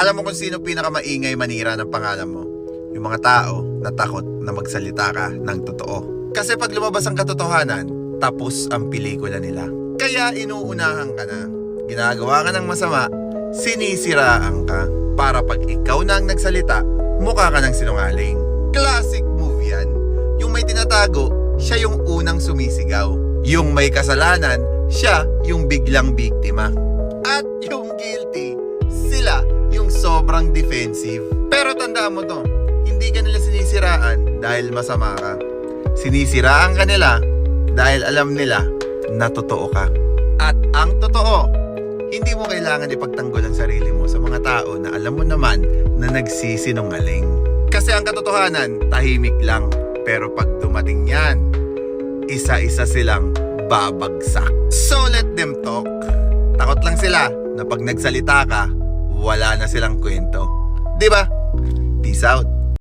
Alam mo kung sino pinakamaingay manira ng pangalan mo? Yung mga tao na takot na magsalita ka ng totoo. Kasi pag lumabas ang katotohanan, tapos ang pelikula nila. Kaya inuunahan ka na. Ginagawa ka ng masama, sinisiraan ka. Para pag ikaw na ang nagsalita, mukha ka ng sinungaling. Classic move yan. Yung may tinatago, siya yung unang sumisigaw. Yung may kasalanan, siya yung biglang biktima. At yung guilty, sila yung sobrang defensive. Pero tandaan mo to, hindi ka nila sinisiraan dahil masama ka. Sinisiraan ka nila dahil alam nila na totoo ka. At ang totoo, hindi mo kailangan ipagtanggol ang sarili mo sa mga tao na alam mo naman na nagsisinungaling. Kasi ang katotohanan, tahimik lang. Pero pag dumating yan, isa-isa silang babagsak. So let them talk. Takot lang sila na pag nagsalita ka, wala na silang kwento. Diba? Peace out.